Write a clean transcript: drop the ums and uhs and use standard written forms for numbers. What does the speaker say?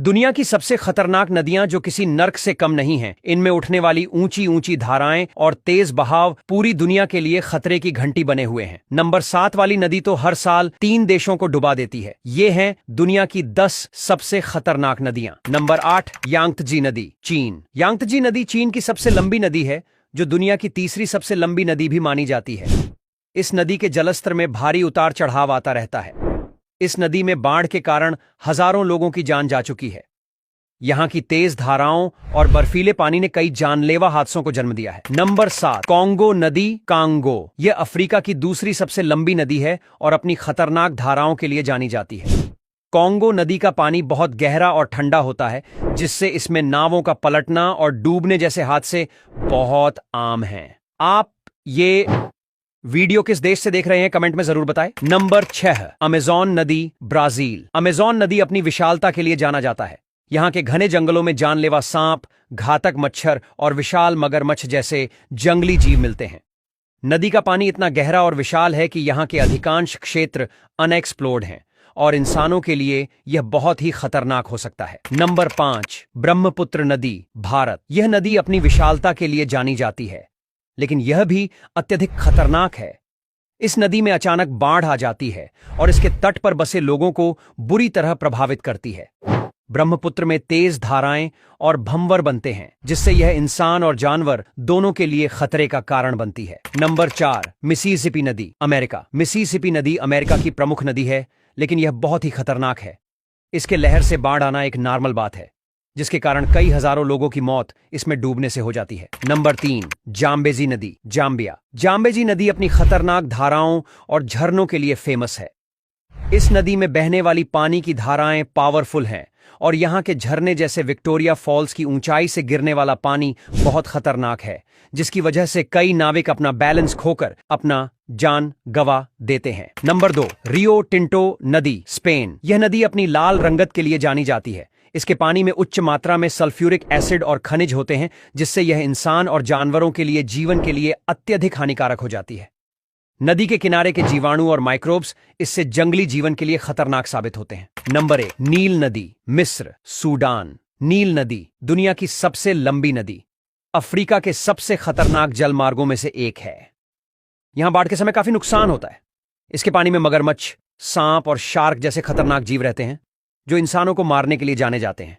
दुनिया की सबसे खतरनाक नदियां जो किसी नर्क से कम नहीं हैं, इनमें उठने वाली ऊंची ऊंची धाराएं और तेज बहाव पूरी दुनिया के लिए खतरे की घंटी बने हुए हैं। नंबर 7 वाली नदी तो हर साल 3 देशों को डुबा देती है। ये हैं दुनिया की 10 सबसे खतरनाक नदियां। नंबर 8 यांगत्जी नदी, चीन। यांगत्जी नदी चीन की सबसे लंबी नदी है, जो दुनिया की तीसरी सबसे लंबी नदी भी मानी जाती है। इस नदी के जलस्तर में भारी उतार चढ़ाव आता रहता है। इस नदी में बाढ़ के कारण हजारों लोगों की जान जा चुकी है। यहां की तेज धाराओं और बर्फीले पानी ने कई जानलेवा हादसों को जन्म दिया है। नंबर 7 कांगो नदी, कांगो। यह अफ्रीका की दूसरी सबसे लंबी नदी है और अपनी खतरनाक धाराओं के लिए जानी जाती है। कांगो नदी का पानी बहुत गहरा और ठंडा होता है, जिससे इसमें नावों का पलटना और डूबने जैसे हादसे बहुत आम हैं। आप ये वीडियो किस देश से देख रहे हैं, कमेंट में जरूर बताएं। नंबर 6 अमेज़न नदी, ब्राजील। अमेज़न नदी अपनी विशालता के लिए जाना जाता है। यहां के घने जंगलों में जानलेवा सांप, घातक मच्छर और विशाल मगरमच्छ जैसे जंगली जीव मिलते हैं। नदी का पानी इतना गहरा और विशाल है कि यहां के अधिकांश क्षेत्र अनएक्सप्लोर्ड हैं और इंसानों के लिए यह बहुत ही खतरनाक हो सकता है। नंबर 5 ब्रह्मपुत्र नदी, भारत। यह नदी अपनी विशालता के लिए जानी जाती है, लेकिन यह भी अत्यधिक खतरनाक है। इस नदी में अचानक बाढ़ आ जाती है और इसके तट पर बसे लोगों को बुरी तरह प्रभावित करती है। ब्रह्मपुत्र में तेज धाराएं और भंवर बनते हैं, जिससे यह इंसान और जानवर दोनों के लिए खतरे का कारण बनती है। नंबर 4 मिसिसिपी नदी, अमेरिका। मिसिसिपी नदी अमेरिका की प्रमुख नदी है, लेकिन यह बहुत ही खतरनाक है। इसके लहर से बाढ़ आना एक नॉर्मल बात है, जिसके कारण कई हजारों लोगों की मौत इसमें डूबने से हो जाती है। नंबर 3 जाम्बेजी नदी, जाम्बिया। जाम्बेजी नदी अपनी खतरनाक धाराओं और झरनों के लिए फेमस है। इस नदी में बहने वाली पानी की धाराएं पावरफुल हैं और यहां के झरने जैसे विक्टोरिया फॉल्स की ऊंचाई से गिरने वाला पानी बहुत खतरनाक है, जिसकी वजह से कई नाविक अपना बैलेंस खोकर अपना जान गंवा देते हैं। नंबर 2 रियो टिंटो नदी, स्पेन। यह नदी अपनी लाल रंगत के लिए जानी जाती है। इसके पानी में उच्च मात्रा में सल्फ्यूरिक एसिड और खनिज होते हैं, जिससे यह इंसान और जानवरों के लिए जीवन के लिए अत्यधिक हानिकारक हो जाती है। नदी के किनारे के जीवाणु और माइक्रोब्स इससे जंगली जीवन के लिए खतरनाक साबित होते हैं। नंबर 1 नील नदी, मिस्र, सूडान। नील नदी दुनिया की सबसे लंबी नदी, अफ्रीका के सबसे खतरनाक जलमार्गों में से एक है। यहां बाढ़ के समय काफी नुकसान होता है। इसके पानी में मगरमच्छ, सांप और शार्क जैसे खतरनाक जीव रहते हैं, जो इंसानों को मारने के लिए जाने जाते हैं।